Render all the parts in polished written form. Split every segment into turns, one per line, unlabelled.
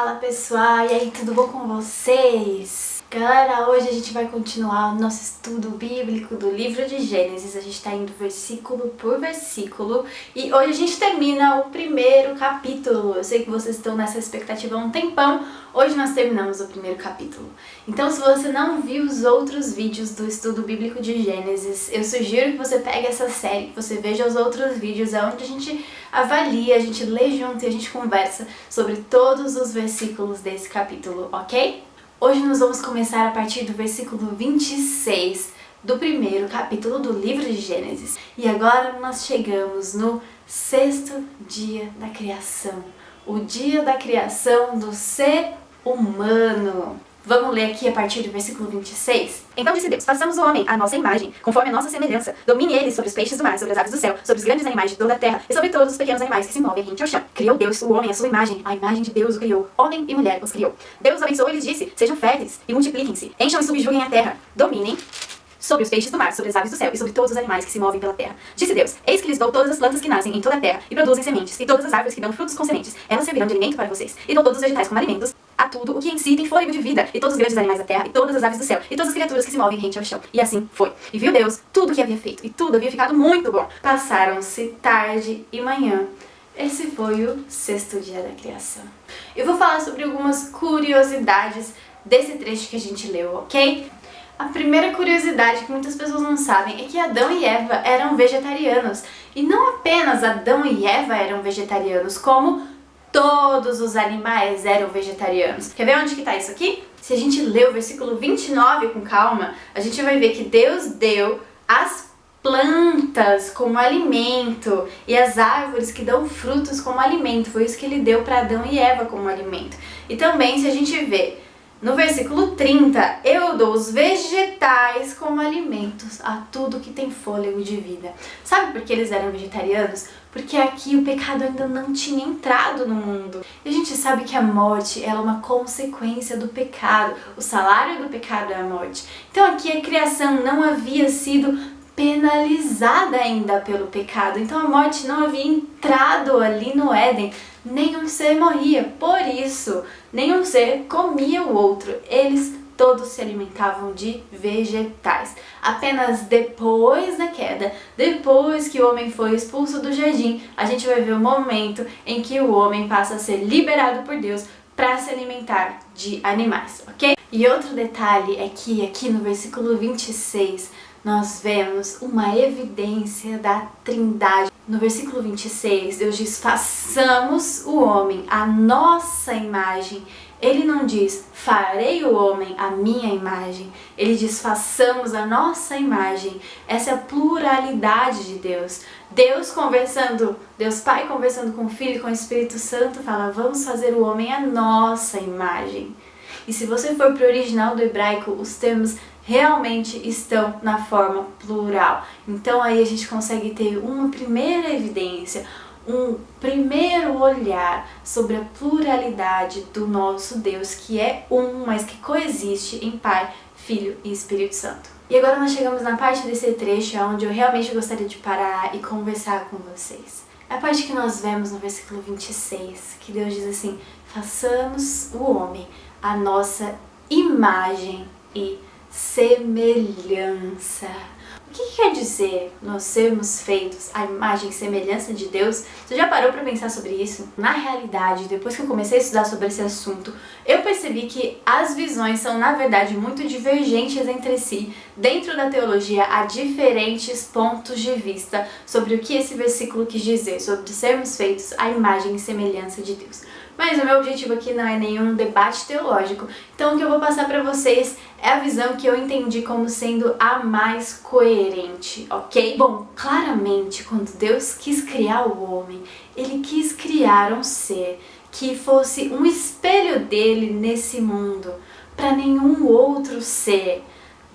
Fala pessoal, e aí, tudo bom com vocês? Galera, hoje a gente vai continuar o nosso estudo bíblico do livro de Gênesis. A gente tá indo versículo por versículo e hoje a gente termina o primeiro capítulo. Eu sei que vocês estão nessa expectativa há um tempão. Hoje nós terminamos o primeiro capítulo. Então, se você não viu os outros vídeos do estudo bíblico de Gênesis, eu sugiro que você pegue essa série, que você veja os outros vídeos, onde a gente avalia, a gente lê junto e a gente conversa sobre todos os versículos desse capítulo, ok? Hoje nós vamos começar a partir do versículo 26 do primeiro capítulo do livro de Gênesis. E agora nós chegamos no sexto dia da criação, o dia da criação do ser humano. Vamos ler aqui a partir do versículo 26. Então disse Deus: façamos o homem à nossa imagem, conforme a nossa semelhança. Domine ele sobre os peixes do mar, sobre as aves do céu, sobre os grandes animais de toda a terra e sobre todos os pequenos animais que se movem rente ao chão. Criou Deus o homem à sua imagem, a imagem de Deus o criou. Homem e mulher os criou. Deus abençoou e lhes disse: sejam férteis e multipliquem-se, encham e subjuguem a terra. Dominem sobre os peixes do mar, sobre as aves do céu e sobre todos os animais que se movem pela terra. Disse Deus: eis que lhes dou todas as plantas que nascem em toda a terra e produzem sementes, e todas as árvores que dão frutos com sementes. Elas servirão de alimento para vocês. E dou todos os vegetais como alimentos a tudo o que em si tem fôlego de vida, e todos os grandes animais da terra, e todas as aves do céu, e todas as criaturas que se movem rente ao chão. E assim foi. E viu Deus tudo o que havia feito, e tudo havia ficado muito bom. Passaram-se tarde e manhã. Esse foi o sexto dia da criação. Eu vou falar sobre algumas curiosidades desse trecho que a gente leu, ok? A primeira curiosidade que muitas pessoas não sabem é que Adão e Eva eram vegetarianos. E não apenas Adão e Eva eram vegetarianos, como todos os animais eram vegetarianos. Quer ver onde que tá isso aqui? Se a gente ler o versículo 29 com calma, a gente vai ver que Deus deu as plantas como alimento e as árvores que dão frutos como alimento. Foi isso que ele deu para Adão e Eva como alimento. E também, se a gente vê no versículo 30, eu dou os vegetais como alimentos a tudo que tem fôlego de vida. Sabe por que eles eram vegetarianos? Porque aqui o pecado ainda não tinha entrado no mundo. E a gente sabe que a morte ela é uma consequência do pecado. O salário do pecado é a morte. Então aqui a criação não havia sido penalizada ainda pelo pecado. Então a morte não havia entrado ali no Éden. Nenhum ser morria, por isso nenhum ser comia o outro, eles todos se alimentavam de vegetais. Apenas depois da queda, depois que o homem foi expulso do jardim, a gente vai ver o momento em que o homem passa a ser liberado por Deus para se alimentar de animais, ok? E outro detalhe é que aqui no versículo 26 nós vemos uma evidência da Trindade. No versículo 26, Deus diz: façamos o homem à nossa imagem. Ele não diz: farei o homem à minha imagem. Ele diz: façamos a nossa imagem. Essa é a pluralidade de Deus. Deus conversando, Deus Pai conversando com o Filho e com o Espírito Santo, fala: vamos fazer o homem à nossa imagem. E se você for para o original do hebraico, os termos realmente estão na forma plural. Então aí a gente consegue ter uma primeira evidência, um primeiro olhar sobre a pluralidade do nosso Deus, que é um, mas que coexiste em Pai, Filho e Espírito Santo. E agora nós chegamos na parte desse trecho onde eu realmente gostaria de parar e conversar com vocês. É a parte que nós vemos no versículo 26, que Deus diz assim: façamos o homem à nossa imagem e semelhança. O que quer dizer nós sermos feitos à imagem e semelhança de Deus? Você já parou para pensar sobre isso? Na realidade, depois que eu comecei a estudar sobre esse assunto, eu percebi que as visões são, na verdade, muito divergentes entre si. Dentro da teologia, há diferentes pontos de vista sobre o que esse versículo quis dizer, sobre sermos feitos à imagem e semelhança de Deus. Mas o meu objetivo aqui não é nenhum debate teológico, então o que eu vou passar para vocês é a visão que eu entendi como sendo a mais coerente, ok? Bom, claramente, quando Deus quis criar o homem, Ele quis criar um ser que fosse um espelho dele nesse mundo, para nenhum outro ser.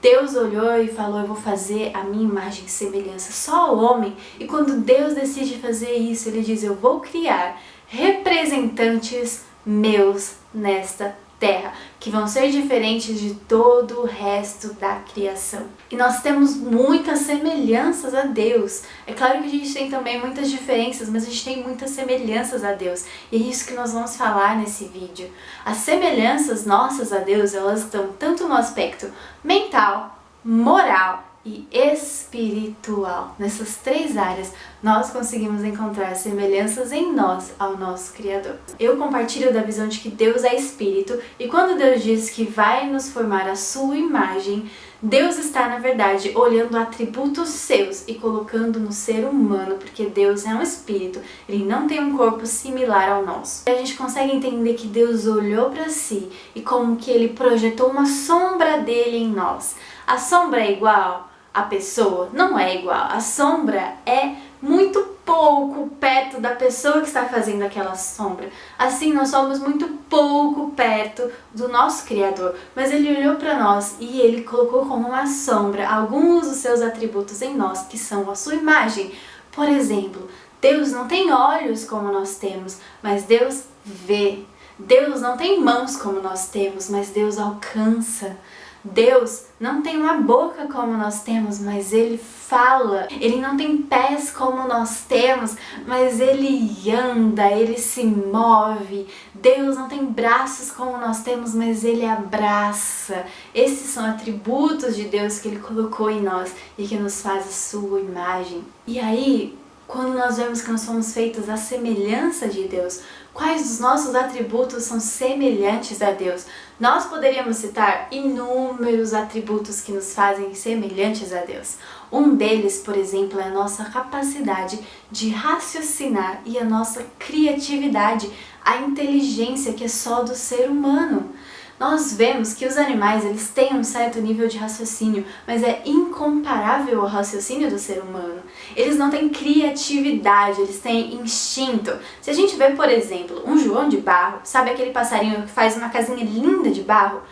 Deus olhou e falou: eu vou fazer a minha imagem e semelhança, só o homem. E quando Deus decide fazer isso, Ele diz: eu vou criar representantes meus nesta terra, que vão ser diferentes de todo o resto da criação. E nós temos muitas semelhanças a Deus. É claro que a gente tem também muitas diferenças, mas a gente tem muitas semelhanças a Deus. E é isso que nós vamos falar nesse vídeo. As semelhanças nossas a Deus, elas estão tanto no aspecto mental, moral e espiritual. Nessas três áreas, nós conseguimos encontrar semelhanças em nós ao nosso Criador. Eu compartilho da visão de que Deus é Espírito, e quando Deus diz que vai nos formar a sua imagem, Deus está, na verdade, olhando atributos seus e colocando no ser humano, porque Deus é um Espírito, Ele não tem um corpo similar ao nosso. E a gente consegue entender que Deus olhou para si e como que Ele projetou uma sombra dele em nós. A sombra é igual? A pessoa não é igual. A sombra é muito pouco perto da pessoa que está fazendo aquela sombra. Assim, nós somos muito pouco perto do nosso Criador. Mas Ele olhou para nós e Ele colocou como uma sombra alguns dos seus atributos em nós, que são a sua imagem. Por exemplo, Deus não tem olhos como nós temos, mas Deus vê. Deus não tem mãos como nós temos, mas Deus alcança. Deus não tem uma boca como nós temos, mas Ele fala. Ele não tem pés como nós temos, mas Ele anda, Ele se move. Deus não tem braços como nós temos, mas Ele abraça. Esses são atributos de Deus que Ele colocou em nós e que nos faz a sua imagem. E aí, quando nós vemos que nós somos feitos à semelhança de Deus, quais dos nossos atributos são semelhantes a Deus? Nós poderíamos citar inúmeros atributos que nos fazem semelhantes a Deus. Um deles, por exemplo, é a nossa capacidade de raciocinar e a nossa criatividade, a inteligência que é só do ser humano. Nós vemos que os animais, eles têm um certo nível de raciocínio, mas é incomparável ao raciocínio do ser humano. Eles não têm criatividade, eles têm instinto. Se a gente vê, por exemplo, um João de Barro, sabe aquele passarinho que faz uma casinha linda de barro?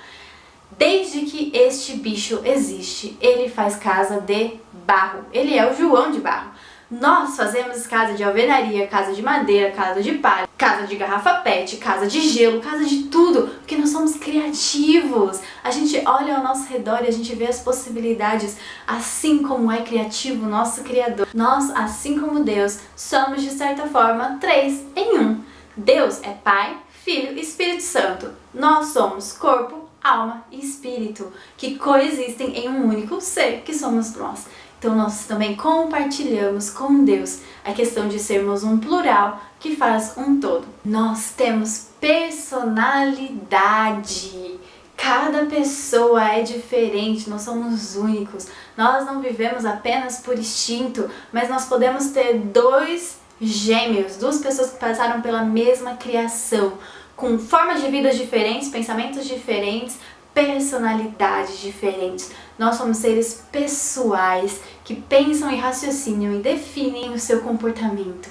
Desde que este bicho existe, ele faz casa de barro. Ele é o João de Barro. Nós fazemos casa de alvenaria, casa de madeira, casa de palha, casa de garrafa PET, casa de gelo, casa de tudo, porque nós somos criativos. A gente olha ao nosso redor e a gente vê as possibilidades, assim como é criativo o nosso Criador. Nós, assim como Deus, somos de certa forma três em um. Deus é Pai, Filho e Espírito Santo. Nós somos corpo, alma e espírito, que coexistem em um único ser, que somos nós. Então nós também compartilhamos com Deus a questão de sermos um plural que faz um todo. Nós temos personalidade. Cada pessoa é diferente, nós somos únicos. Nós não vivemos apenas por instinto, mas nós podemos ter dois gêmeos, duas pessoas que passaram pela mesma criação, com formas de vida diferentes, pensamentos diferentes, personalidades diferentes. Nós somos seres pessoais que pensam e raciocinam e definem o seu comportamento.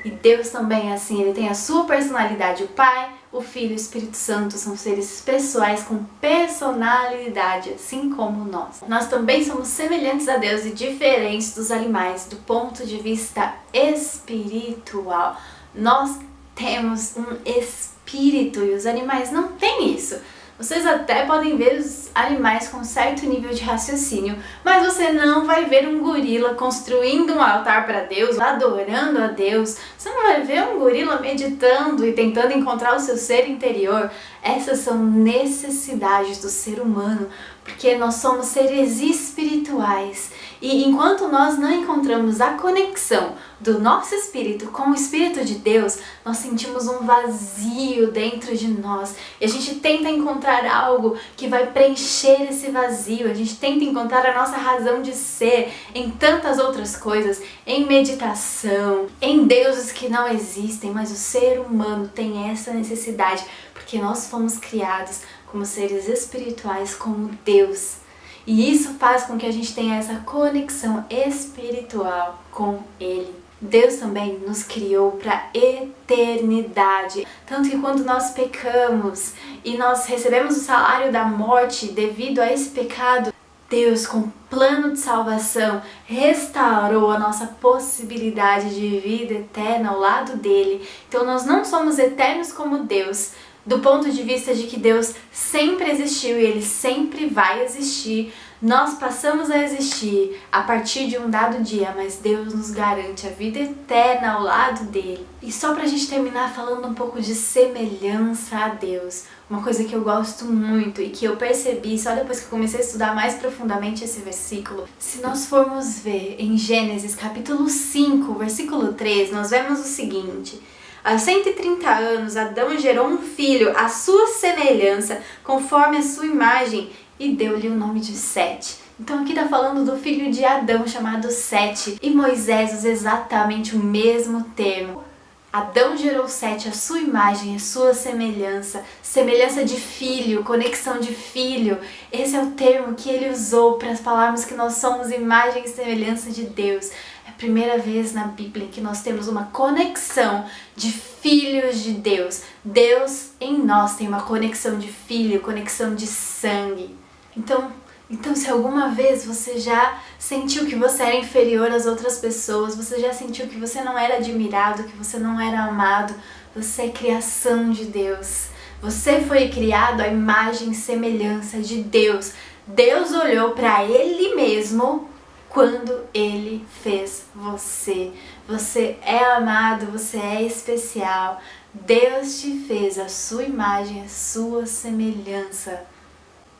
E Deus também é assim, Ele tem a sua personalidade. O Pai, o Filho e o Espírito Santo são seres pessoais com personalidade, assim como nós. Nós também somos semelhantes a Deus e diferentes dos animais do ponto de vista espiritual. Nós temos um espírito e os animais não têm isso. Vocês até podem ver os animais com certo nível de raciocínio, mas você não vai ver um gorila construindo um altar para Deus, adorando a Deus. Você não vai ver um gorila meditando e tentando encontrar o seu ser interior. Essas são necessidades do ser humano, porque nós somos seres espirituais. E enquanto nós não encontramos a conexão do nosso espírito com o Espírito de Deus, nós sentimos um vazio dentro de nós. E a gente tenta encontrar algo que vai preencher esse vazio. A gente tenta encontrar a nossa razão de ser em tantas outras coisas, em meditação, em deuses que não existem, mas o ser humano tem essa necessidade, porque nós fomos criados como seres espirituais, como Deus. E isso faz com que a gente tenha essa conexão espiritual com Ele. Deus também nos criou para eternidade. Tanto que quando nós pecamos e nós recebemos o salário da morte devido a esse pecado, Deus, com plano de salvação, restaurou a nossa possibilidade de vida eterna ao lado dele. Então nós não somos eternos como Deus, do ponto de vista de que Deus sempre existiu e Ele sempre vai existir. Nós passamos a existir a partir de um dado dia, mas Deus nos garante a vida eterna ao lado dele. E só pra gente terminar falando um pouco de semelhança a Deus, uma coisa que eu gosto muito e que eu percebi só depois que eu comecei a estudar mais profundamente esse versículo. Se nós formos ver em Gênesis capítulo 5, versículo 3, nós vemos o seguinte: aos 130 anos, Adão gerou um filho à sua semelhança, conforme a sua imagem, e deu-lhe o nome de Sete. Então aqui está falando do filho de Adão, chamado Sete, e Moisés usa exatamente o mesmo termo. Adão gerou Sete à sua imagem, à sua semelhança, semelhança de filho, conexão de filho. Esse é o termo que ele usou para falarmos que nós somos imagem e semelhança de Deus. É a primeira vez na Bíblia que nós temos uma conexão de filhos de Deus. Deus em nós tem uma conexão de filho, conexão de sangue. Então, se alguma vez você já sentiu que você era inferior às outras pessoas, você já sentiu que você não era admirado, que você não era amado, você é criação de Deus. Você foi criado à imagem e semelhança de Deus. Deus olhou para Ele mesmo quando Ele fez você. Você é amado, você é especial. Deus te fez a sua imagem, a sua semelhança.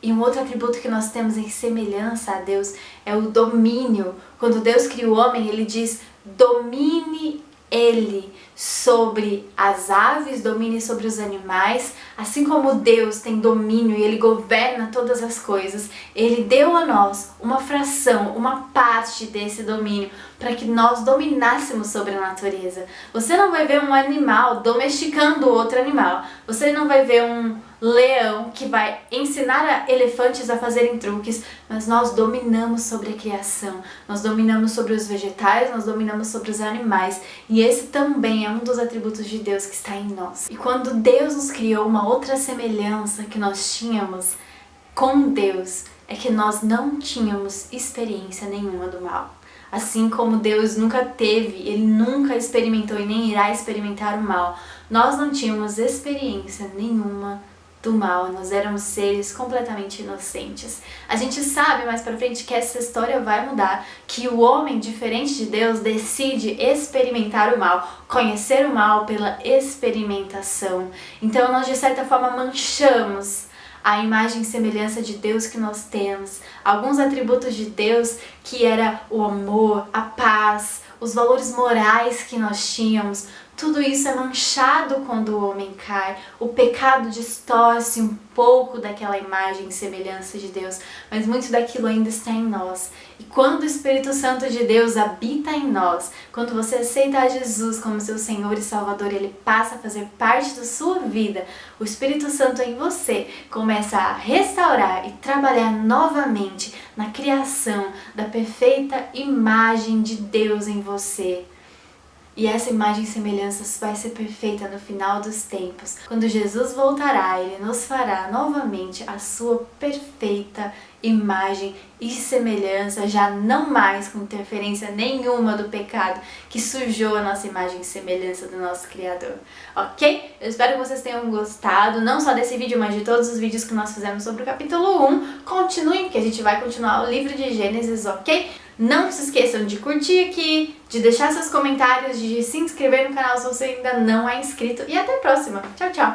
E um outro atributo que nós temos em semelhança a Deus é o domínio. Quando Deus cria o homem, Ele diz: domine Ele sobre as aves, domine sobre os animais. Assim como Deus tem domínio e Ele governa todas as coisas, Ele deu a nós uma fração, uma parte desse domínio, para que nós dominássemos sobre a natureza. Você não vai ver um animal domesticando outro animal. Você não vai ver um leão que vai ensinar elefantes a fazerem truques, mas nós dominamos sobre a criação, nós dominamos sobre os vegetais, nós dominamos sobre os animais, e esse também é um dos atributos de Deus que está em nós. E quando Deus nos criou, uma outra semelhança que nós tínhamos com Deus é que nós não tínhamos experiência nenhuma do mal. Assim como Deus nunca teve, Ele nunca experimentou e nem irá experimentar o mal, nós não tínhamos experiência nenhuma do mal, nós éramos seres completamente inocentes. A gente sabe mais pra frente que essa história vai mudar, que o homem, diferente de Deus, decide experimentar o mal, conhecer o mal pela experimentação. Então nós de certa forma manchamos a imagem e semelhança de Deus que nós temos, alguns atributos de Deus que era o amor, a paz, os valores morais que nós tínhamos. Tudo isso é manchado quando o homem cai. O pecado distorce um pouco daquela imagem e semelhança de Deus, mas muito daquilo ainda está em nós. E quando o Espírito Santo de Deus habita em nós, quando você aceita a Jesus como seu Senhor e Salvador, Ele passa a fazer parte da sua vida, o Espírito Santo em você começa a restaurar e trabalhar novamente na criação da perfeita imagem de Deus em você. E essa imagem e semelhança vai ser perfeita no final dos tempos. Quando Jesus voltará, Ele nos fará novamente a sua perfeita imagem e semelhança, já não mais com interferência nenhuma do pecado que sujou a nossa imagem e semelhança do nosso Criador. Ok? Eu espero que vocês tenham gostado, não só desse vídeo, mas de todos os vídeos que nós fizemos sobre o capítulo 1. Continuem, que a gente vai continuar o livro de Gênesis, ok? Não se esqueçam de curtir aqui, de deixar seus comentários, de se inscrever no canal se você ainda não é inscrito. E até a próxima. Tchau, tchau!